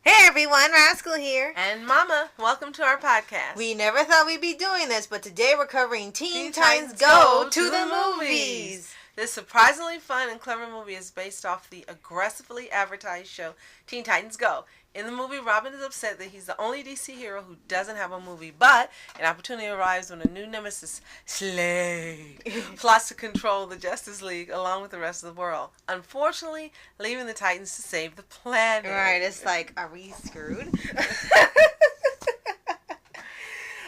Hey everyone, Rascal here. And Mama, welcome to our podcast. We never thought we'd be doing this, but today we're covering Teen Titans Go to the Movies. This surprisingly fun and clever movie is based off the aggressively advertised show Teen Titans Go. In the movie, Robin is upset that he's the only DC hero who doesn't have a movie, but an opportunity arrives when a new nemesis, Slade, plots to control the Justice League along with the rest of the world. Unfortunately, leaving the Titans to save the planet. Right, it's like, are we screwed?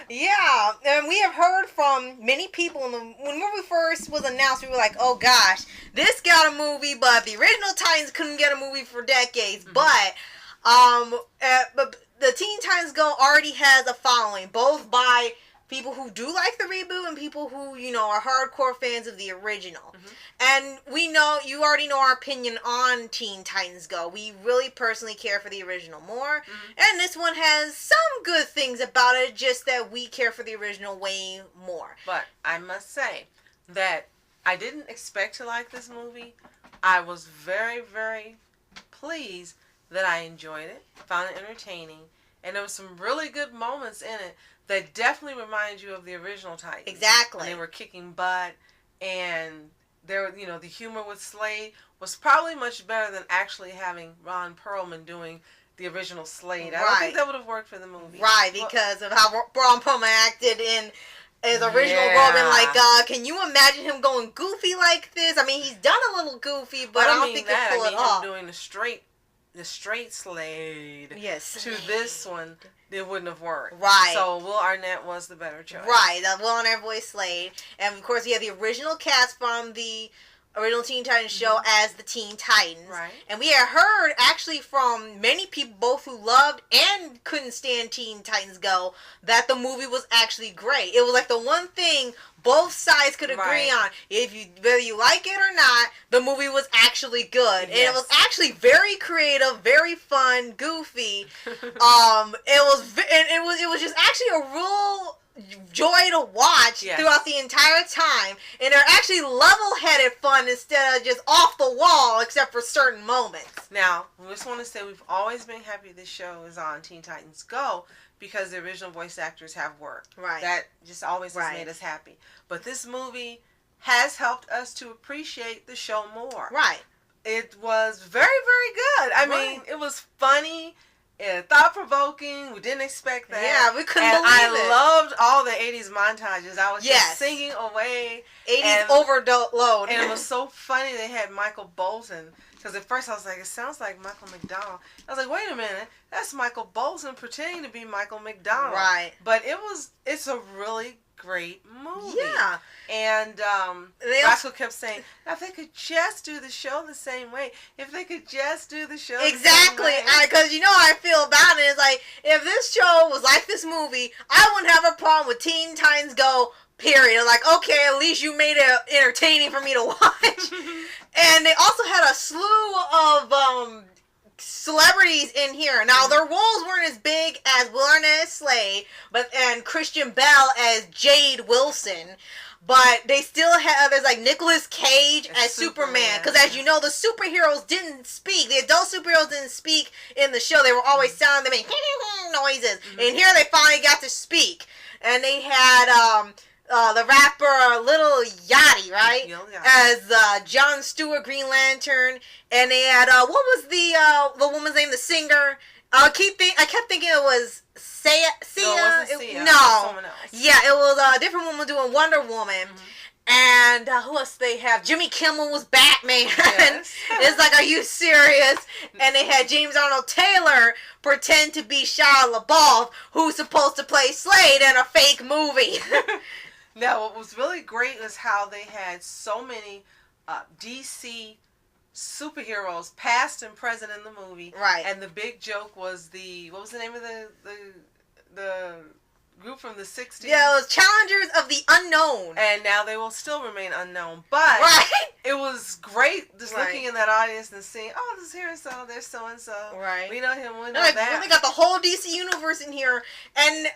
Yeah, and we have heard from many people when the movie first was announced. We were like, "Oh gosh, this got a movie," but the original Titans couldn't get a movie for decades. Mm-hmm. But the Teen Titans Go already has a following, both by people who do like the reboot and people who, are hardcore fans of the original. Mm-hmm. And you already know our opinion on Teen Titans Go. We really personally care for the original more. Mm-hmm. And this one has some good things about it, just that we care for the original way more. But I must say that I didn't expect to like this movie. I was very, very pleased that I enjoyed it, found it entertaining, and there were some really good moments in it that definitely remind you of the original Titans. Exactly. When they were kicking butt, and there, the humor with Slade was probably much better than actually having Ron Perlman doing the original Slade. I don't think that would have worked for the movie. Right, because of how Ron Perlman acted in his original role. And like, can you imagine him going goofy like this? I mean, he's done a little goofy, but I don't think he'll pull it off. Him doing the straight Slade. Yes. To this one, it wouldn't have worked. Right. So Will Arnett was the better choice. Right. Will Arnett voiced Slade. And of course, we have the original cast from the original Teen Titans show as the Teen Titans. Right. And we had heard actually from many people, both who loved and couldn't stand Teen Titans Go, that the movie was actually great. It was like the one thing both sides could agree on. Whether you like it or not, the movie was actually good. Yes. And it was actually very creative, very fun, goofy. It was just actually a real joy to watch throughout the entire time, and they're actually level-headed fun instead of just off the wall, except for certain moments. Now, we just want to say we've always been happy this show is on Teen Titans Go because the original voice actors have worked. Right. That just always has made us happy. But this movie has helped us to appreciate the show more. Right. It was very, very good. I mean, it was funny. Thought-provoking. We didn't expect that. Yeah, we couldn't believe it. I loved all the 80s montages. I was just singing away. 80s overload. And it was so funny they had Michael Bolton. Because at first I was like, it sounds like Michael McDonald. I was like, wait a minute. That's Michael Bolton pretending to be Michael McDonald. Right. But it's a really great movie. Yeah. And Rascal kept saying, now if they could just do the show the same way. If they could just do the show the same way. Because how I feel about it. It's like, if this show was like this movie, I wouldn't have a problem with Teen Titans Go, period. Like, okay, at least you made it entertaining for me to watch. And they also had a slew of celebrities in here. Now, their roles weren't as big as Will Arnett as Slade, and Christian Bell as Jade Wilson. But they still have, there's like Nicolas Cage as Superman. Because as you know, the superheroes didn't speak. The adult superheroes didn't speak in the show. They were always sound, they made noises. Mm-hmm. And here they finally got to speak. And they had the rapper Lil Yachty, right? As Jon Stewart, Green Lantern. And they had, what was the woman's name, the singer? I kept thinking it was Sia. No, it wasn't Sia. No. It was someone else. Yeah, it was a different woman doing Wonder Woman. Mm-hmm. And who else they have? Jimmy Kimmel was Batman. Yes. It's like, are you serious? And they had James Arnold Taylor pretend to be Shia LaBeouf, who's supposed to play Slade in a fake movie. Now, what was really great was how they had so many DC superheroes, past and present, in the movie. Right. And the big joke was what was the name of the group from the 60s? Yeah, it was Challengers of the Unknown. And now they will still remain unknown. But it was great just looking in that audience and seeing, oh, this is here and so, there's so and so. Right. We know him, we know that. They got the whole DC universe in here. And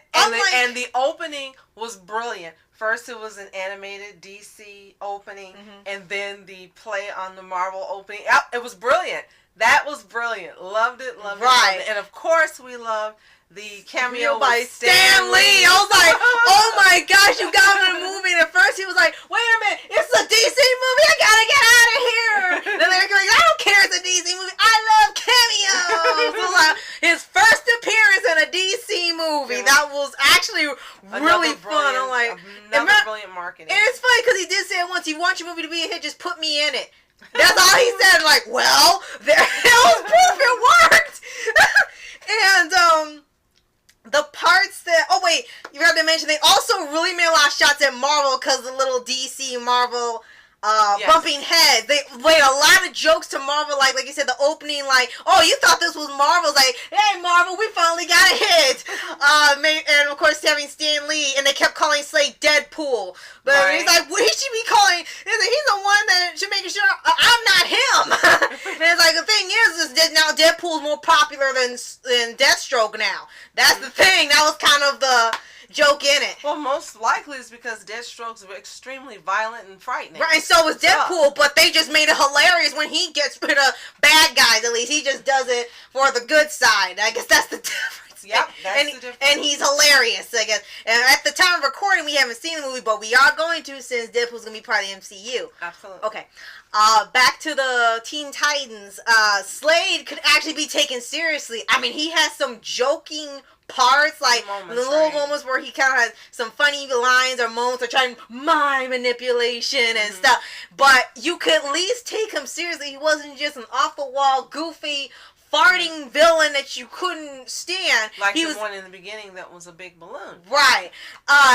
the opening was brilliant. First, it was an animated DC opening, and then the play on the Marvel opening. It was brilliant. That was brilliant. Loved it, loved it. Right. Loved it. And of course we loved the cameo by with Stan Lee. I was like, oh my gosh, you got him in a movie. And at first he was like, wait a minute, it's a DC movie, I gotta get out of here. Then they're like, I don't care, it's a DC movie, I love cameos. So like, his first appearance in a DC movie, that was actually really fun. I'm like, brilliant marketing. And it's funny because he did say it once, you want your movie to be a hit, just put me in it. That's all he said. Like, well, there was proof it worked. And the parts that, oh wait, you forgot to mention, they also really made a lot of shots at Marvel because the little DC Marvel bumping heads. They made a lot of jokes to Marvel, like you said, the opening, like, oh, you thought this was Marvel's, like, hey Marvel, we finally got a hit. And of course having Stan Lee, and they kept calling Slade Deadpool. But he's like, well, he should be calling, he's the one that should make sure I'm not him. And it's like, the thing is that now Deadpool's more popular than Deathstroke now. That's the thing. That was kind of the joke in it. Well, most likely it's because Deathstroke's extremely violent and frightening. Right, and so was Deadpool, but they just made it hilarious when he gets rid of bad guys, at least. He just does it for the good side. I guess that's the difference. Yep, that's the difference. And he's hilarious, I guess. And at the time of recording, we haven't seen the movie, but we are going to, since Deadpool's going to be part of the MCU. Absolutely. Okay. Back to the Teen Titans. Slade could actually be taken seriously. I mean, he has some joking parts, like the little moments where he kind of has some funny lines or moments or trying mind manipulation and stuff. But you could at least take him seriously. He wasn't just an off-the-wall, goofy, farting villain that you couldn't stand. Like he was one in the beginning that was a big balloon. Right.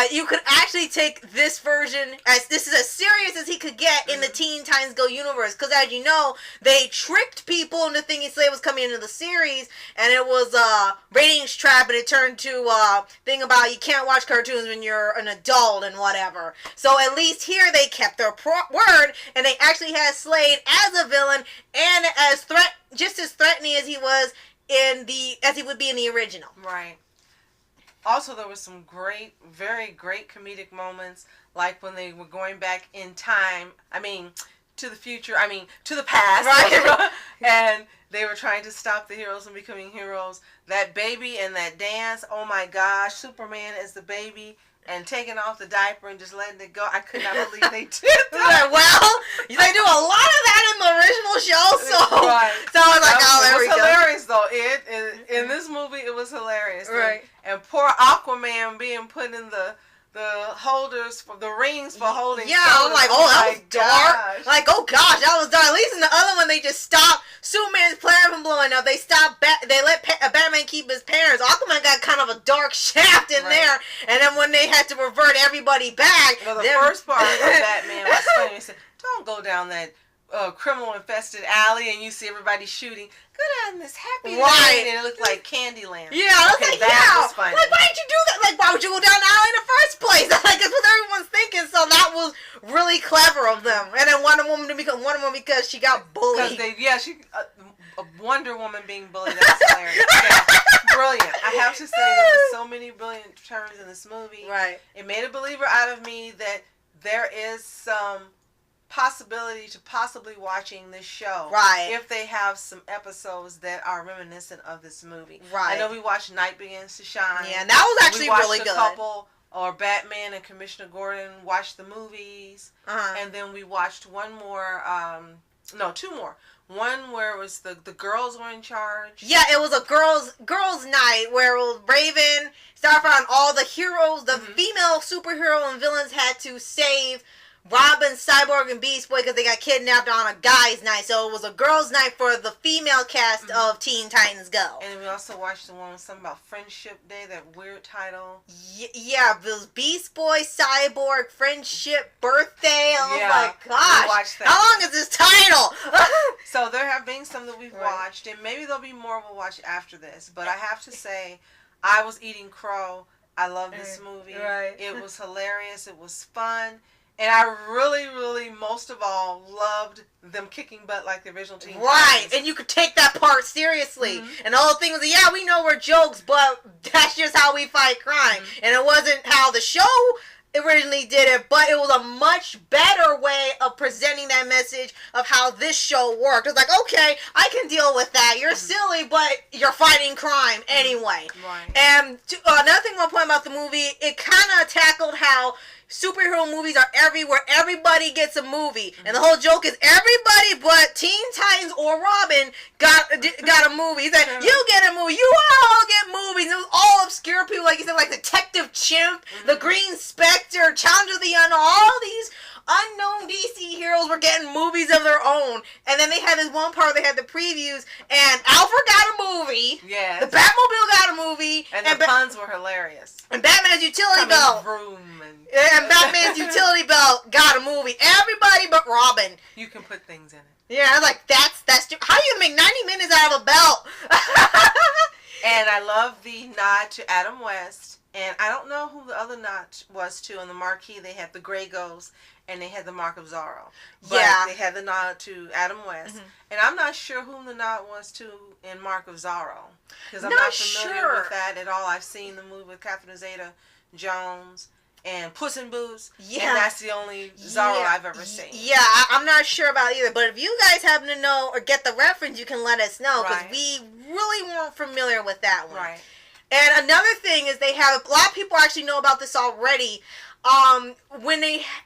You could actually take this version as this is as serious as he could get in the Teen Titans Go universe. Because as you know, they tricked people into thinking Slade was coming into the series, and it was a ratings trap, and it turned to a thing about you can't watch cartoons when you're an adult and whatever. So at least here they kept their word, and they actually had Slade as a villain and as just as threatening as he was as he would be in the original. Right. Also, there was some great, very great comedic moments, like when they were going back in time. I mean, to the future. I mean, to the past. Right. And they were trying to stop the heroes from becoming heroes. That baby and that dance. Oh my gosh, Superman as the baby. And taking off the diaper and just letting it go. I could not believe they did that. Well, they do a lot of that in the original show, so right. So I was like, oh, there we go. It was hilarious, though. In this movie, it was hilarious. Right. And poor Aquaman being put in the holders for the rings for holding. Yeah, I'm like, oh, that was dark. Like, oh gosh, that was dark. At least in the other one, they just stopped Superman's plane from blowing up. They stopped. They let Batman keep his parents. Aquaman got kind of a dark shaft in there, and then when they had to revert everybody back, the first part of Batman was funny. He said, "Don't go down that criminal-infested alley," and you see everybody shooting. Go down this happy lane, and it looked like Candyland. Yeah, I was like, that was funny. Like, why did you do that? Like, why would you go down the alley in the first place? Like, that's what everyone's thinking. So that was really clever of them. And then Wonder Woman because she got bullied. Wonder Woman being bullied. That's hilarious. Yeah, brilliant. I have to say, there were so many brilliant turns in this movie. Right. It made a believer out of me that there is some possibility to possibly watching this show. Right. If they have some episodes that are reminiscent of this movie. Right. I know we watched Night Begins to Shine. Yeah, and that was actually really good. We watched a couple, or Batman and Commissioner Gordon watched the movies. And then we watched one more, two more. One where it was the girls were in charge. Yeah, it was a girls night where it was Raven, Starfire, and all the heroes, the female superhero and villains had to save Robin, Cyborg, and Beast Boy because they got kidnapped on a guys' night. So it was a girls' night for the female cast of Teen Titans Go. And we also watched the one with something about Friendship Day, that weird title. Yeah, it was Beast Boy, Cyborg, Friendship, Birthday. I was like, gosh, watched that. How long is this title? So there have been some that we've watched, and maybe there'll be more we'll watch after this. But I have to say, I was eating crow. I love this movie. Right. It was hilarious. It was fun. And I really, really, most of all, loved them kicking butt like the original Teen Titans. Right, and you could take that part seriously. And the whole thing was, yeah, we know we're jokes, but that's just how we fight crime. And it wasn't how the show originally did it, but it was a much better way of presenting that message of how this show worked. It's like, okay, I can deal with that. You're silly, but you're fighting crime anyway. Right. And another thing I want to point about the movie, it kind of tackled how superhero movies are everywhere. Everybody gets a movie. And the whole joke is everybody but Teen Titans or Robin got a movie. He said, you get a movie. You all get movies. And it was all obscure people, like you said, like Detective Chimp, the Green Spectre, Challenge of the Unknown, all these unknown DC heroes were getting movies of their own. And then they had this one part where they had the previews, and Alfred got a movie. Yes. The Batmobile got a movie. And the puns were hilarious. And Batman's utility belt. And Batman's utility belt got a movie. Everybody but Robin. You can put things in it. Yeah, I was like, that's how you gonna make 90 minutes out of a belt? And I love the nod to Adam West. And I don't know who the other nod was to. On the marquee, they had the Grey Ghost and they had the Mark of Zorro. But they had the nod to Adam West. And I'm not sure whom the nod was to in Mark of Zorro. Because I'm not familiar with that at all. I've seen the movie with Catherine Zeta-Jones and Puss in Boots. Yeah. And that's the only Zorro I've ever seen. Yeah, I'm not sure about either. But if you guys happen to know or get the reference, you can let us know. Because we really weren't familiar with that one. Right. And another thing is they have, a lot of people actually know about this already. When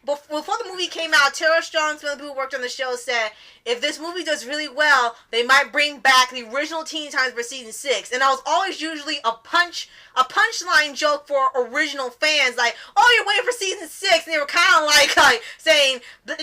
before the movie came out, Tara Strong, some of the people who worked on the show, said if this movie does really well, they might bring back the original Teen Titans for season 6. And that was always usually a punchline joke for original fans, like, oh, you're waiting for season 6, and they were kind of like saying na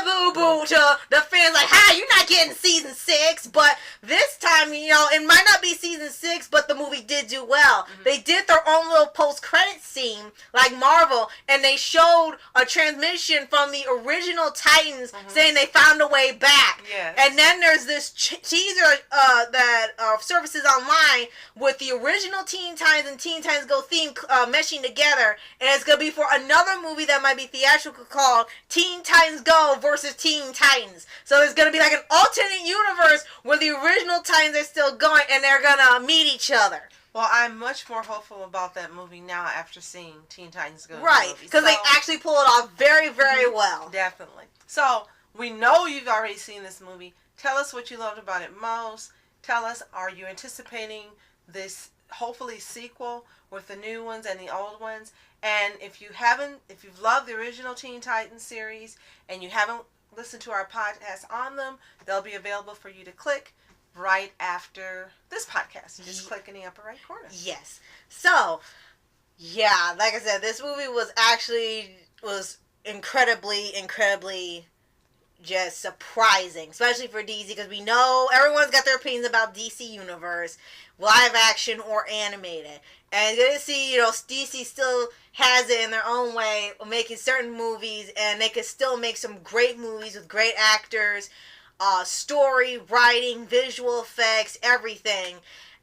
boo boo to the fans, like, hi, you're not getting season 6. But this time, it might not be season 6, but the movie did do well. They did their own little post-credit scene, like Marvel, and they showed a transmission from the original Titans saying they found a way back. Yes. And then there's this teaser that surfaces online with the original Teen Titans and Teen Titans Go theme meshing together, and it's going to be for another movie that might be theatrical called Teen Titans Go versus Teen Titans. So there's going to be like an alternate universe where the original Titans are still going and they're going to meet each other. Well, I'm much more hopeful about that movie now after seeing Teen Titans Go. Right, because they actually pull it off very, very well. Definitely. So, we know you've already seen this movie. Tell us what you loved about it most. Tell us, are you anticipating this, hopefully, sequel with the new ones and the old ones? And if you've loved the original Teen Titans series and you haven't listened to our podcast on them, they'll be available for you to click right after this podcast. You just click in the upper right corner. Yes. So, yeah, like I said, this movie was incredibly just surprising, especially for DC, because we know everyone's got their opinions about DC Universe, live action or animated. And it's good to see, DC still has it in their own way of making certain movies, and they can still make some great movies with great actors, story, writing, visual effects, everything.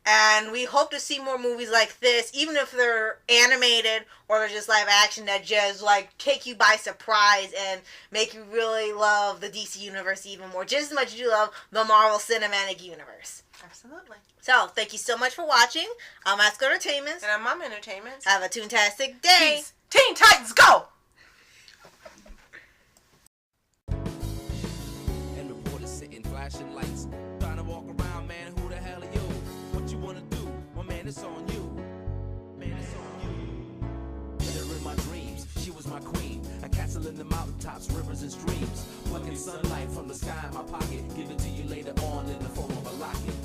And we hope to see more movies like this, even if they're animated or they're just live action, that just take you by surprise and make you really love the DC Universe even more, just as much as you love the Marvel Cinematic Universe. Absolutely. So, thank you so much for watching. I'm Asco Entertainment. And I'm Mom Entertainment. Have a toontastic day. Peace. Teen Titans Go! And reporters sitting, flashing lights, trying to walk around, man, who the hell are you? What you wanna do? My man, it's on you. Man, it's on you. With her in my dreams, she was my queen. A castle in the mountaintops, rivers and streams. Plucking sunlight from the sky in my pocket. Give it to you later on in the form of a locket.